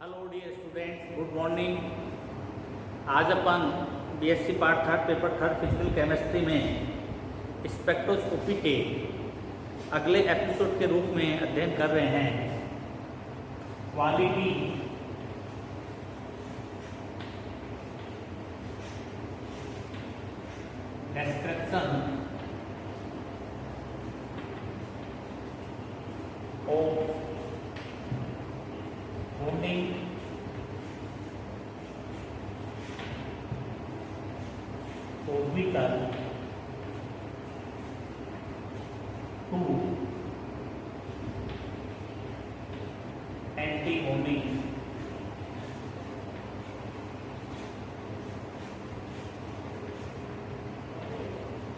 Hello dear students, good morning. आज अपन BSc part third paper third physical chemistry में spectroscopy के अगले एपिसोड के रूप में अध्ययन कर रहे हैं quality description of bonding orbital to anti-bonding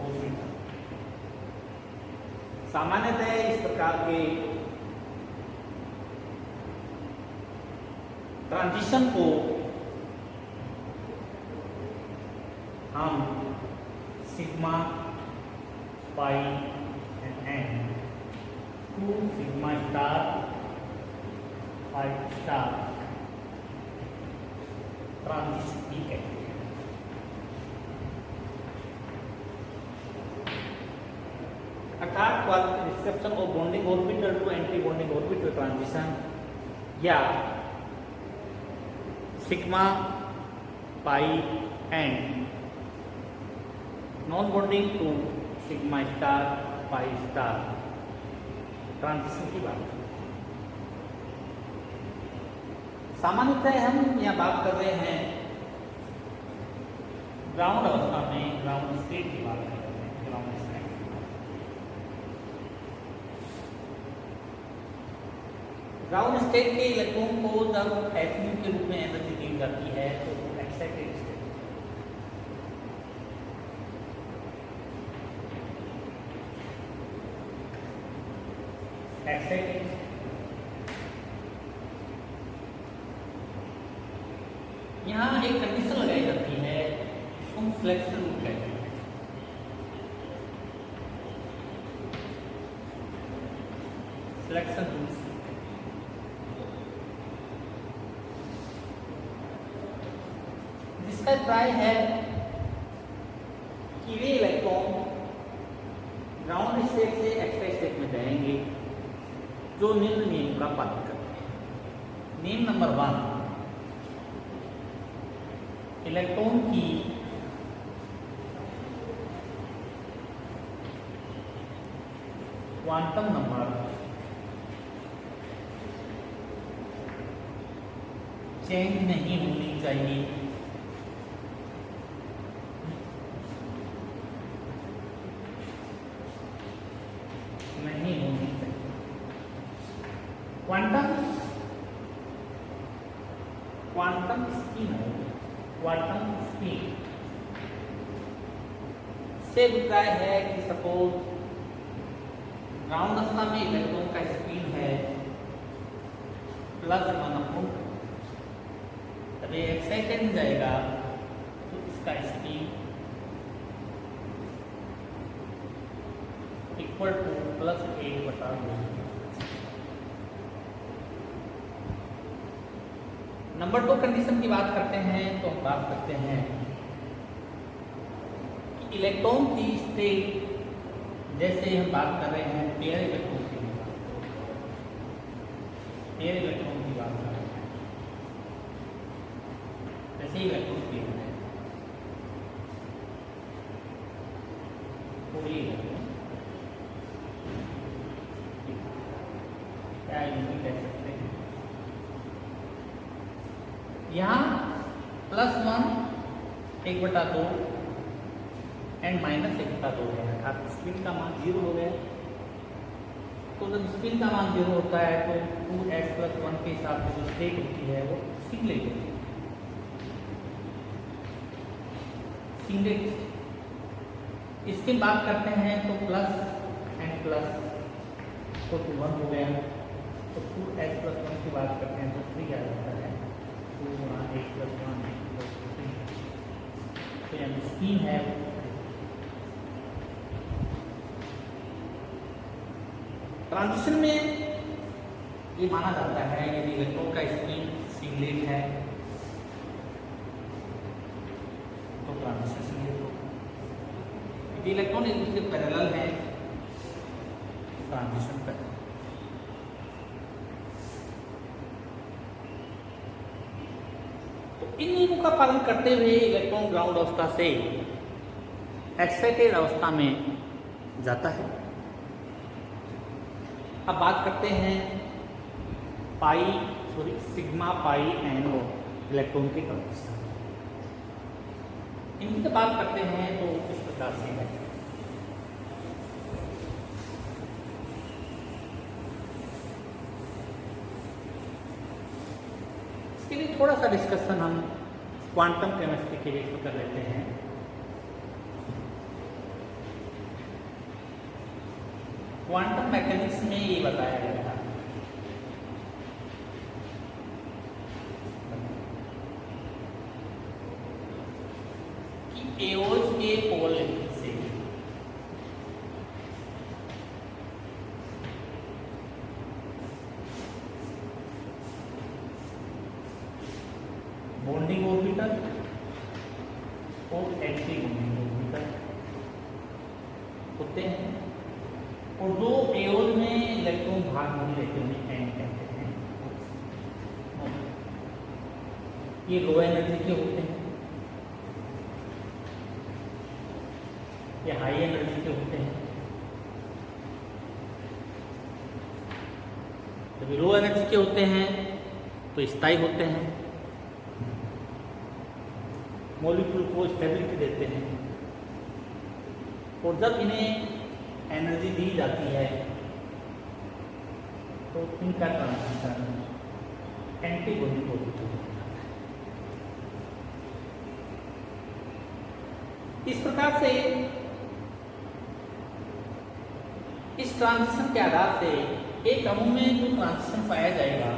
orbital। सामान्यतः इस प्रकार के ट्रांजिशन को हम sigma pi n to sigma star pi star transition भी कहते हैं। अर्थात quality description of bonding orbital to anti bonding orbital transition या sigma pi and non bonding to sigma star pi star transition की बात करें। सामान्यतः हम यहाँ बात कर रहे हैं ग्राउंड अवस्था में, ग्राउंड स्टेट की बात कर रहे हैं। ग्राउंड स्टेट ग्राउंड स्टेट के इलेक्ट्रॉन को जब एटम के रूप में एनर्जी दी जाती है तो वो एक्साइटेड स्टेट, एक्साइटेड यहाँ एक कंडीशन लगाई जाती है, इसको फ्लेक्शन रूल कहते हैं। फ्लेक्शन रूल जिसका ट्राई है कि वे इलेक्ट्रॉन ग्राउंड स्टेट से एक्स्ट्रा स्टेट में जाएंगे जो निम्न नियम का पालन करते हैं। नियम नंबर 1, इलेक्ट्रॉन की क्वांटम नंबर चेंज नहीं होनी चाहिए। नहीं होनी चाहिए। क्वांटम स्पीड से अभिप्राय है कि सपोज ग्राउंड अवस्था में इलेक्ट्रॉन का स्पीड है +1/2, तब ये एक्साइटेड में जाएगा तो इसका speed equal to +1/2। Number 2 condition की बात करते हैं तो हम बात करते हैं कि इलेक्ट्रॉन की स्टेट, जैसे हम बात कर रहे हैं पेयर इलेक्ट्रॉन की बात कर रहे हैं, जैसे इलेक्ट्रॉन पेयर है तो ये क्या यूनिट कह सकते हैं। यहाँ +1 1/2 एंड -1/2 है, अर्थात स्पिन का मान 0 हो गया। तो जब स्पिन का मान 0 होता है तो 2s+1 के हिसाब से जो स्टेट होती है वो सिंगलेट होती है। सिंगलेट इसकी बात करते हैं तो प्लस एंड प्लस तो 1 हो गया, तो 2s+1 की बात करते हैं तो 3 आ जाता है। 2 × 1+1 तो यहाँ स्पिन है। ट्रांजिशन में ये माना जाता है यदि इलेक्ट्रॉन का स्पिन सिंगलेट है तो ट्रांजिशन सिंगलेट होगा। यदि इलेक्ट्रॉन एक दूसरे पैरेलल है ट्रांजिशन पैरेलल। तो इन नियमों का पालन करते हुए इलेक्ट्रॉन ग्राउंड अवस्था से एक्साइटेड अवस्था में जाता है। अब बात करते हैं सिग्मा पाई एन और इलेक्ट्रॉन के ट्रांजिशन। इनकी बात करते हैं तो इस प्रकार से है। इसके लिए थोड़ा सा डिस्कशन हम क्वांटम केमिस्ट्री के बेस पर कर लेते हैं। क्वांटम मैकेनिक्स में ये बताया गया था कि एओज के पोल से बॉन्डिंग ऑर्बिटल और एंटी बॉन्डिंग ऑर्बिटल होते हैं, और दो एओज में इलेक्ट्रॉन भाग नहीं लेते उन्हें एन कहते हैं। ये लो एनर्जी के होते हैं, ये हाई एनर्जी के होते हैं। जब लो एनर्जी के होते हैं तो स्थायी होते हैं, मॉलिक्यूल को स्टेबिलिटी देते हैं, और जब इन्हें एनर्जी दी जाती है तो इनका ट्रांजिशन एंटी बॉन्डिंग ऑर्बिटल हो जाता है। इस प्रकार से इस ट्रांजिशन के आधार से एक अणु में जो ट्रांजिशन पाया जाएगा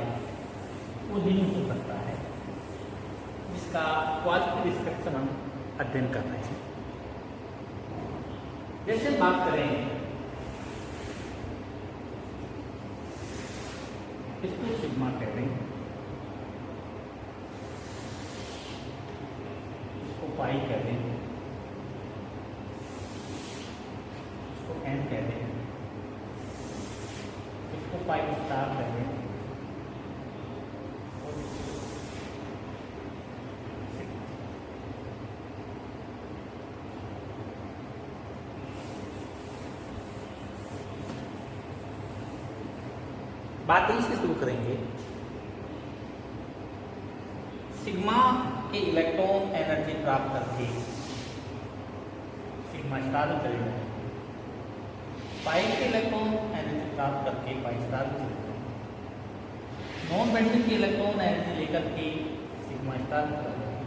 वो लीनियर हो सकता है, जिसका क्वालिटेटिव डिस्क्रिप्शन हम अध्ययन कर रहे हैं। जैसे बात करें इसको सिग्मा कहते हैं, इसको पाई कहते हैं, इसको एन कहते हैं, इसको पाई स्टार कहते हैं, बात इससे शुरू करेंगे। सिग्मा के इलेक्ट्रॉन एनर्जी प्राप्त करके सिग्मा स्टार में चले जाए, पाई के इलेक्ट्रॉन एनर्जी प्राप्त करके पाई स्टार में चले जाए, नॉन बेंडिंग के इलेक्ट्रॉन एनर्जी लेकर के सिग्मा स्टार में चले जाए,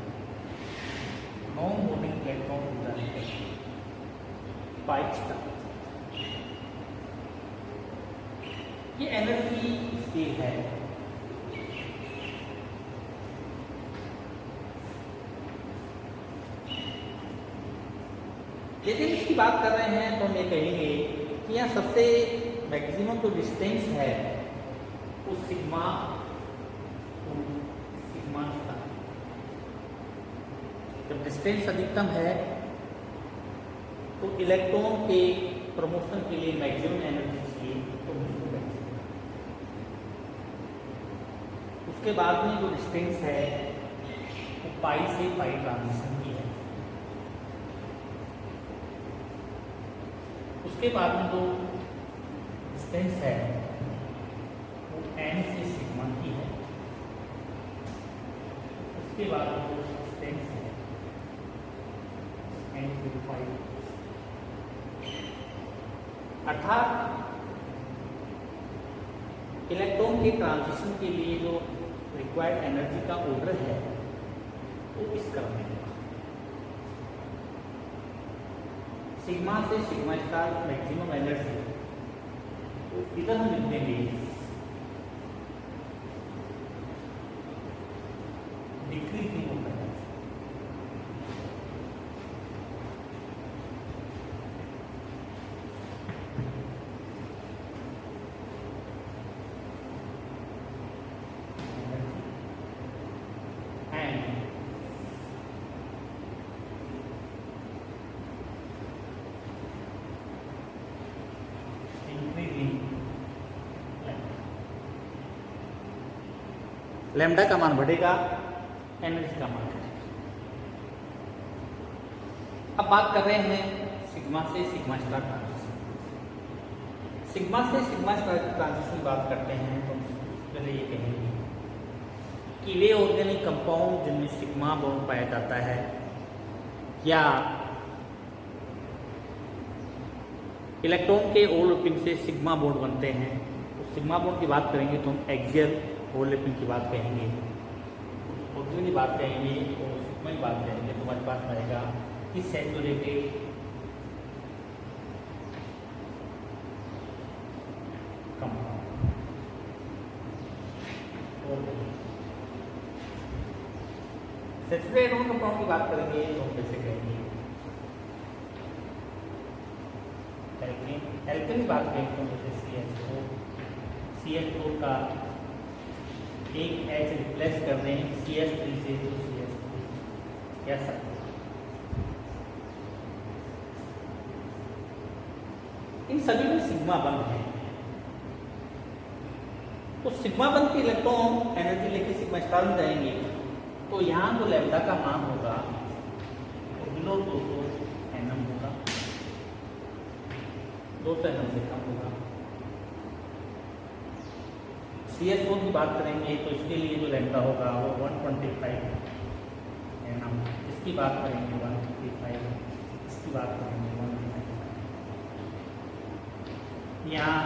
नॉन बॉन्डिंग इलेक्ट्रॉन लेकर पाई स्टार। ये एनर्जी स्केल है। यदि इसकी बात कर रहे हैं तो हम ये कहेंगे कि यहाँ सबसे मैक्सिमम जो डिस्टेंस है वो सिग्मा स्टार। जब डिस्टेंस अधिकतम है तो इलेक्ट्रॉन के प्रमोशन के लिए मैक्सिमम एनर्जी चाहिए, तो उसके बाद में जो डिस्टेंस है वो पाई से पाई ट्रांजिशन की है। उसके बाद में जो डिस्टेंस है वो एन से सिग्मा की है। उसके बाद में जो डिस्टेंस है एन से पाई, अर्थात इलेक्ट्रॉन के ट्रांजिशन के लिए जो रिक्वायर्ड एनर्जी का ऑर्डर है वो इस क्रम में होगा। सिग्मा से सिग्मा स्टार मैक्सिमम एनर्जी तो इधर हम लिख देंगे डिक्रीजिंग ऑफ एनर्जी। लैम्डा का मान बढ़ेगा, एनर्जी का मान घटेगा। अब बात कर रहे हैं सिग्मा से सिग्मा स्टार ट्रांजिशन। सिग्मा से सिग्मा स्टार ट्रांजिशन बात करते हैं तो पहले ये कहेंगे कि वे ऑर्गेनिक कंपाउंड जिनमें सिग्मा बॉन्ड पाया जाता है या इलेक्ट्रॉन के ओवरलैपिंग से सिग्मा बॉन्ड बनते हैं, तो सिग्मा बॉन्ड की बात करेंगे तो हम एक्सियल ओवरलैपिंग की बात कहेंगे, ऑर्गेनिक की बात कहेंगे और सिग्मा की बात कहेंगे। तो हमारे पास रहेगा कि सैचुरेटेड कंपाउंड और सैचुरेटेड कंपाउंड की बात करेंगे तो हम कैसे कहेंगे एल्केन। एल्केन की बात करेंगे तो जैसे CH4 का एक H रिप्लेस कर दें CH3 से तो CH3 कैसा। इन सभी में सिग्मा बंद है, तो सिग्मा बंद के इलेक्ट्रॉन एनर्जी लेके सिग्मा स्टार में जाएंगे, तो यहाँ जो लैम्डा का मान होगा वो बिलो 200 nm होगा, 200 nm से कम होगा। CH4 की बात करेंगे तो इसके लिए जो लैम्डा होगा वो 125 nm, इसकी बात करेंगे 155, इसकी बात करेंगे 155। यहाँ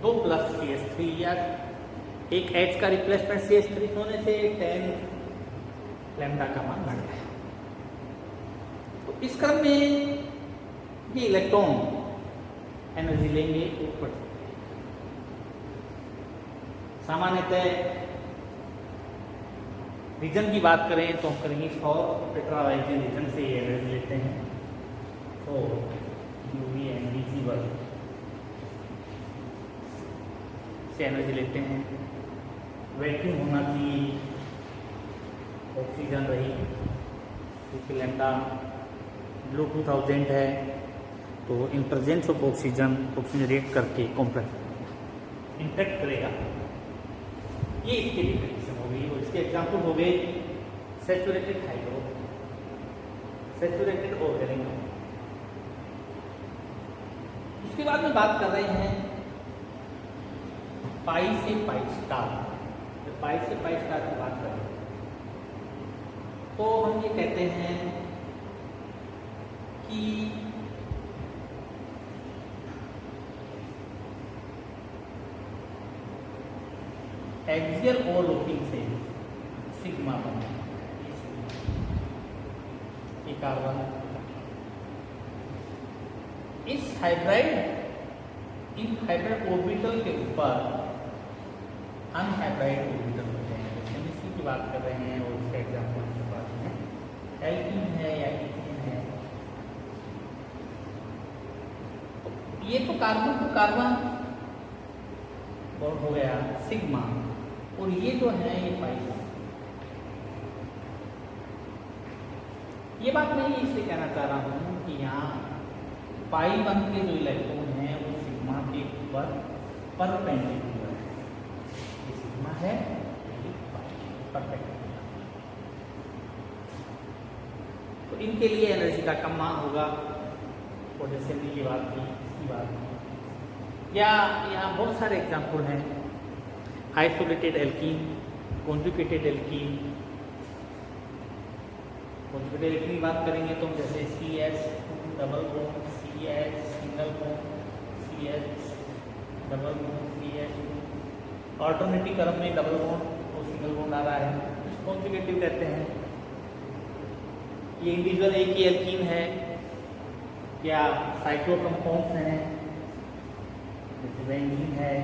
2 प्लस CH3 या एक H का रिप्लेसमेंट CH3 होने से 10 लैम्डा का मान बढ़ गया। तो इस क्रम में ये इलेक्ट्रॉन एनर्जी लेंगे ऊपर। सामान्यतः रीजन की बात करें तो हम करेंगे फॉर टेट्रावाइजन रीजन से ये एनर्जी लेते हैं, तो UV एंड विजिबल से एनर्जी लेते हैं। वैक्यूम होना चाहिए, ऑक्सीजन रही, क्योंकि लैम्डा बिलो 2000 है तो in presence of oxygen react करके कॉम्प्लेक्स इंटरेक्ट करेगा। ये इसके लिए कंडीशन हो गई और इसके एग्जाम्पल हो गए सैचुरेटेड हाइड्रो, सैचुरेटेड ऑर्गेनिक। इसके बाद में बात कर रहे हैं पाई से पाई स्टार। जब पाई से पाई स्टार की बात करें तो हम ये कहते हैं कि एक्सियल ओवरलैपिंग से सिग्मा बना ये कार्बन, इस हाइब्रिड इन हाइब्रिड ऑर्बिटल के ऊपर अनहाइब्रिड ऑर्बिटल होते हैं। जैसे इसी की बात कर रहे हैं और इसका एग्जाम्पल के पास में एल्कीन है या इथेन है। ये तो कार्बन टू कार्बन बॉन्ड हो गया सिग्मा, और ये जो है ये पाई। ये बात मैं इसलिए कहना चाह रहा हूँ कि यहाँ पाई वन के जो इलेक्ट्रॉन हैं वो सिग्मा के ऊपर परपेंडिकुलर है। ये सिग्मा है, ये परपेंडिकुलर। तो इनके लिए एनर्जी का कम मान होगा। और जैसे हमने ये बात की, इसकी बात की, या यहाँ बहुत सारे एग्जाम्पल हैं। Isolated alkene, conjugated alkene. Conjugated alkene की बात करेंगे तो जैसे CH double bond CH single bond CH double bond CH। Alternative क्रम में डबल बॉन्ड और सिंगल बॉन्ड आ रहा है, इसको कॉन्जुगेटिव कहते हैं। ये इंडिविजुअल एक ही एल्कीन है या साइक्लो कंपाउंड्स हैं, जैसे बेंजीन है।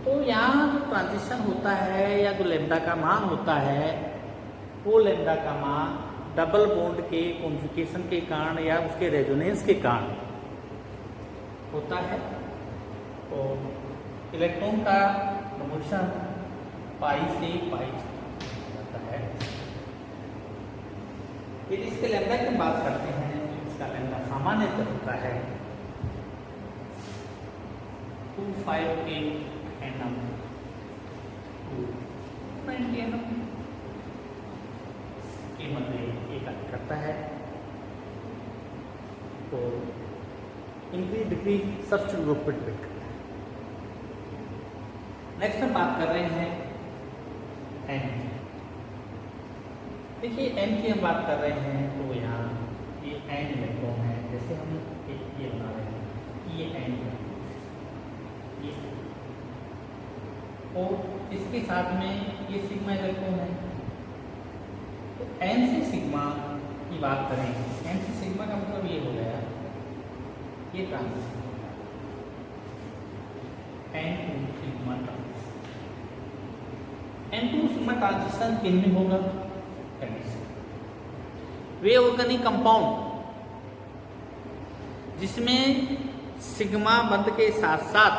तो यहाँ जो ट्रांजिशन होता है या जो लैम्डा का मान होता है वो लैम्डा का मान डबल बॉन्ड के कॉन्जुगेशन के कारण या उसके रेजोनेंस के कारण होता है। और इलेक्ट्रॉन का मोशन पाई से पाई जाता है। फिर इसके लैम्डा की बात करते हैं तो इसका लैम्डा सामान्यतः होता है 258 nm। एंटीएनम के मध्य ये कार्य करता है। तो इंक्रीज डिक्रीज सब्स्टिट्यूट ग्रुप पर डिपेंड करता है। नेक्स्ट हम बात कर रहे हैं एन की। देखिए एन की हम बात कर रहे हैं तो यहाँ ये एन इलेक्ट्रॉन है। जैसे हम एक ये बना रहे हैं कि ये एन ये, और इसके साथ में ये सिग्मा इलेक्ट्रॉन है। तो एन से सिग्मा की बात करें, एन से सिग्मा का मतलब ये हो गया ये transition n to sigma transition. N to sigma transition किन में होगा? वे ऑर्गेनिक कंपाउंड जिसमें सिग्मा बंध के साथ साथ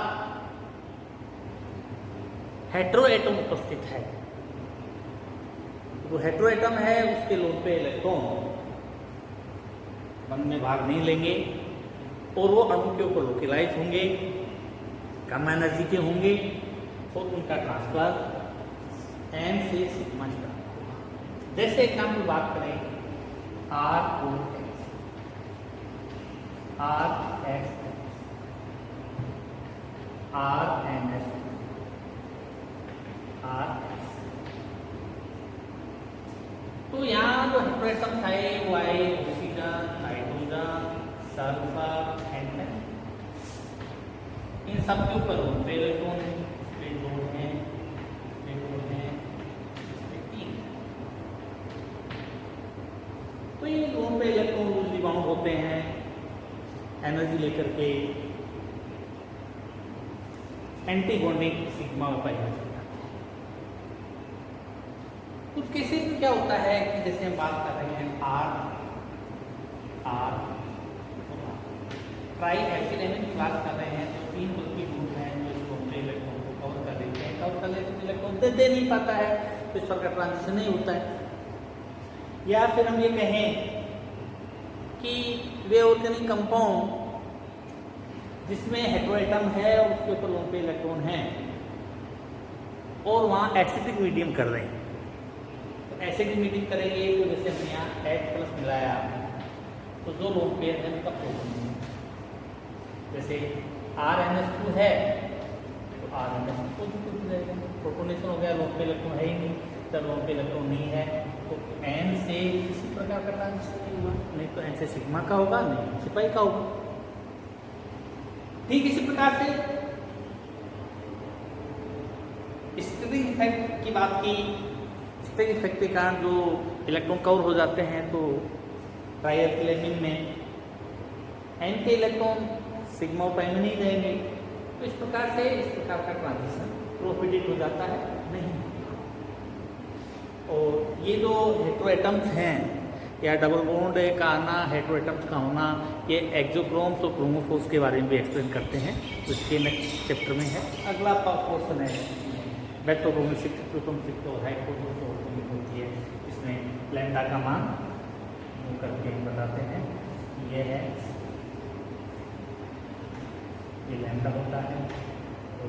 हेटेरो एटम उपस्थित है। जो हेटेरो एटम है उसके लोन पे इलेक्ट्रॉन बंध में भाग नहीं लेंगे और वो अणु के ऊपर लोकेलाइज होंगे, कम एनर्जी के होंगे और उनका ट्रांसफर एन से सिग्मा स्टार्ट होगा। जैसे एग्जाम्पल बात करें R O X, R X, R N S, R S. तो यहाँ जो हेटेरोएटम्स है वो आए ऑक्सीजन, नाइट्रोजन, सल्फर, एन। इन सब के ऊपर पे इलेक्ट्रॉन है, इस पे दो है, इस पे दो है, इस पे तीन। तो ये लोन पे इलेक्ट्रॉन लूजली बाउंड होते हैं एनर्जी लेकर के एंटीगोनिक सिग्मा में पाया जाता है। कुछ केसेस में क्या होता है कि जैसे हम बात कर रहे हैं आर आर ट्राई एल्केन की बात कर रहे हैं तो तीन बल्कि ग्रुप हैं जो इसको इलेक्ट्रॉन को कवर कर देते हैं। कवर कर लेते हैं इलेक्ट्रॉन दे नहीं पाता है तो इस पर का ट्रांजिशन नहीं होता है। या फिर हम ये कहें कि वे ऑर्गेनिक कंपाउंड जिसमें हेटेरोएटम है और उसके ऊपर लोन पे इलेक्ट्रॉन है और वहाँ एसिडिक मीडियम कर रहे हैं। तो एसिडिक मीडियम करेंगे तो जैसे हमने यहाँ H+ मिलाया तो जो लोन पेयर है उनका प्रोटोन है। जैसे RNS2 है तो RNS पॉजिटिव हो जाएगा, प्रोटोनेशन हो गया, लोन पे इलेक्ट्रॉन है ही नहीं। जब लोन पे इलेक्ट्रॉन नहीं है तो एन से किसी प्रकार का ट्रांजिशन नहीं होगा, नहीं तो एन से सिग्मा का होगा, नहीं सिपाही का होगा। ठीक इसी प्रकार से स्टिरिंग इफेक्ट की बात की। स्टिरिंग इफेक्ट के कारण जो इलेक्ट्रॉन कवर हो जाते हैं तो ट्राइएल्केन में एन के इलेक्ट्रॉन सिग्मा और प्राइम में नहीं जाएंगे। तो इस प्रकार का ट्रांजिशन प्रोहिबिटेड हो जाता है, नहीं। और ये जो हेटेरोएटम्स हैं या डबल बॉन्ड का आना, हेटेरोएटम्स का होना, ये एक्सोक्रोम्स और क्रोमोफोर्स के बारे में भी एक्सप्लेन करते हैं तो इसके नेक्स्ट चैप्टर में है। अगला पोर्शन है बैक्टोक्रोमिक और हाइड्रोक्रोमिक होती है। इसमें लैम्डा का मान करके हम बताते हैं। ये है, ये लैम्डा होता है और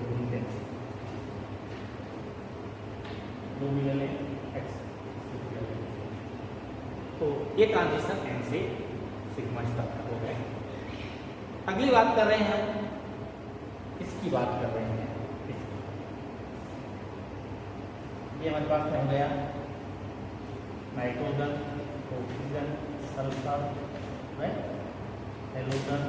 दो मिले एक्स। तो ये ट्रांजिशन एन से सिग्मा स्टार्ट हो गए। अगली बात कर रहे हैं हम, इसकी बात कर रहे हैं। ये हमारे पास में हो गया nitrogen, oxygen, sulphur, halogen,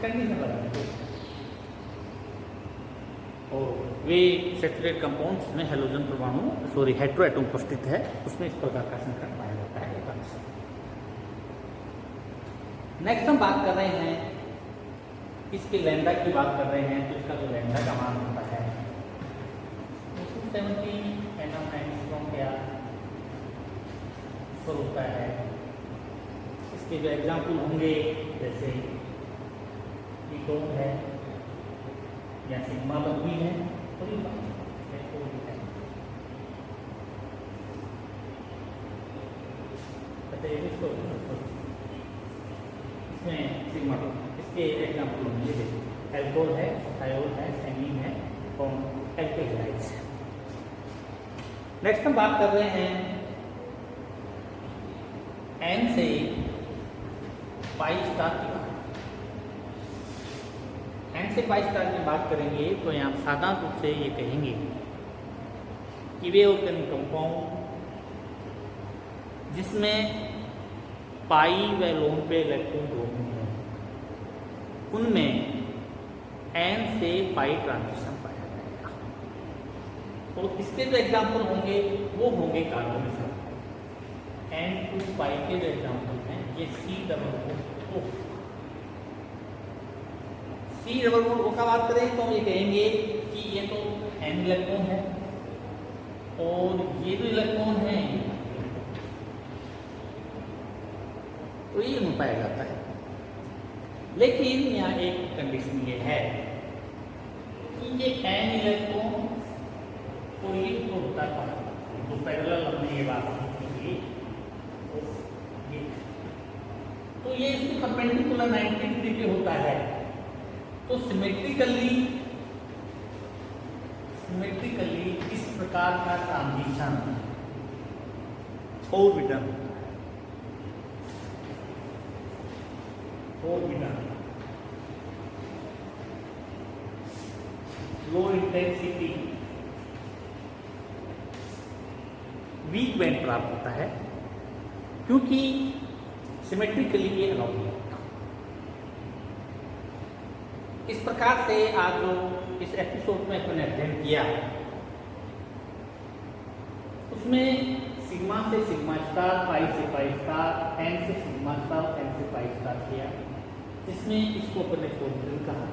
condition बता। और वे सैचुरेटेड कंपाउंड्स में हेलोजन परमाणु हेटेरोएटम उपस्थित है, उसमें इस प्रकार का संकरण पाया जाता है। नेक्स्ट हम बात कर रहे हैं इसके लैम्डा की बात कर रहे हैं तो इसका जो लैम्डा का मान होता है 270 nm एंगस्ट्रॉम के आसपास होता है। इसके जो एग्जाम्पल होंगे जैसे कीटोन है या सिग्मा बंधी है, इसमें सिग्मा इसके एग्जाम्पल होंगे, एल्कोहल है, थायोल है, एमीन है और एल्कोहलाइड्स है। नेक्स्ट हम बात कर रहे हैं एन से पाई स्टार की बात। एन से पाई स्टार में बात करेंगे तो यहाँ साधारण रूप से ये कहेंगे कि वे ऑर्गेनिक कंपाउंड जिसमें पाई व लोन पे इलेक्ट्रॉन दोनों हैं, उनमें एन से पाई ट्रांजिशन पाया जाएगा। और इसके जो एग्जाम्पल होंगे वो होंगे कार्बोनिल। एन टू पाई के जो एग्जाम्पल हैं ये C double bond O. C double bond O का बात करें तो हम ये कहेंगे कि ये तो एन इलेक्ट्रॉन है और ये जो इलेक्ट्रॉन है तो ये में पाया जाता है। लेकिन यहाँ एक कंडीशन ये है कि ये एन इलेक्ट्रॉन तो ये तो होता है तो पैरेलल हमने ये बात की तो ये इसके परपेंडिकुलर 90 डिग्री पे होता है। तो सिमेट्रिकली इस प्रकार का transition orbital low intensity weak band प्राप्त होता है, क्योंकि सिमेट्रिकली ये अलाउ नहीं होता। इस प्रकार से आज जो इस एपिसोड में अपन ने अध्ययन किया उसमें सिग्मा से सिग्मा स्टार, पाई से पाई स्टार, एन से सिग्मा स्टार, एन से पाई स्टार किया, जिसमें इसको अपन ने फोर्बिडन कहा।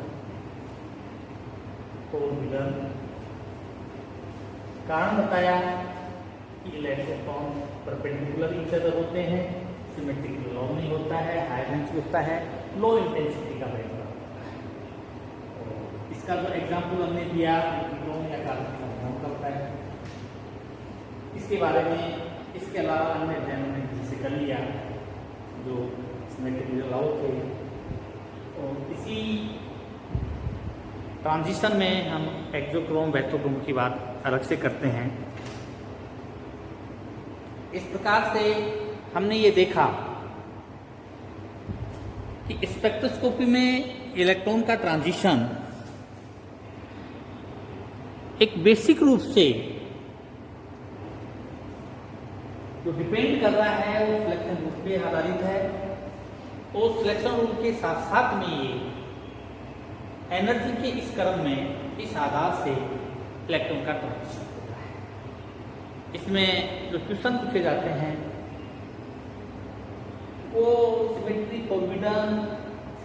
फोर्बिडन कारण बताया कि इलेक्ट्रॉन परपेंडिकुलर ईच अदर होते हैं, सिमेट्रिकली लो नहीं होता है, हाई डेंसिटी होता है, लो इंटेंसिटी का बैंड होता है। इसका जो एग्जाम्पल हमने दिया कीटोन या कार्बन कंपाउंड का बताया। इसके बारे में इसके अलावा अन्य अध्ययनों ने जिसे कर लिया जो सिमेट्रिकली अलाउ थे। और इसी ट्रांजिशन में हम एक्सोक्रोम वैक्टोक्रोम की बात अलग से करते हैं। इस प्रकार से हमने ये देखा कि स्पेक्ट्रोस्कोपी में इलेक्ट्रॉन का ट्रांजिशन एक बेसिक रूप से जो डिपेंड कर रहा है वो सिलेक्शन रूल पे आधारित है। और सिलेक्शन रूल के साथ साथ में ये एनर्जी के इस क्रम में इस आधार से इलेक्ट्रॉन का ट्रांजिशन होता है। इसमें जो क्वेश्चन पूछे जाते हैं वो सिमेट्री, फोर्बिडन,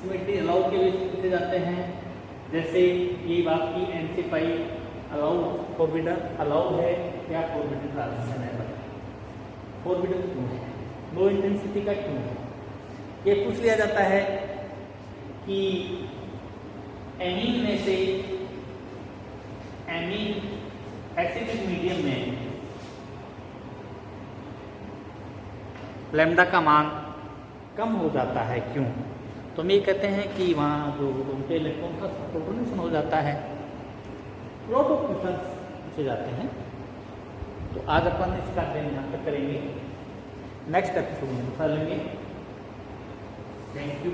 सिमेट्री अलाउ के लिए पूछे जाते हैं। जैसे ये बात की एन से पाई अलाउ, फोर्बिडन अलाउ है या फोर्बिडन ट्रांजिशन है। फोर्बिडन क्यों है, लो इंटेंसिटी का क्यों है, ये पूछ लिया जाता है कि एमीन में से एमीन एसिडिक मीडियम में लैम्डा का मान कम हो जाता है क्यों। तो हम ये कहते हैं कि वहाँ जो उनके इलेक्ट्रॉन का प्रोटोनेशन हो जाता है। लॉट ऑफ क्वेश्चन पूछे जाते हैं। तो आज अपन इसका अध्ययन यहाँ तक करेंगे। नेक्स्ट एपिसोड में दूसरा लेंगे। Thank you.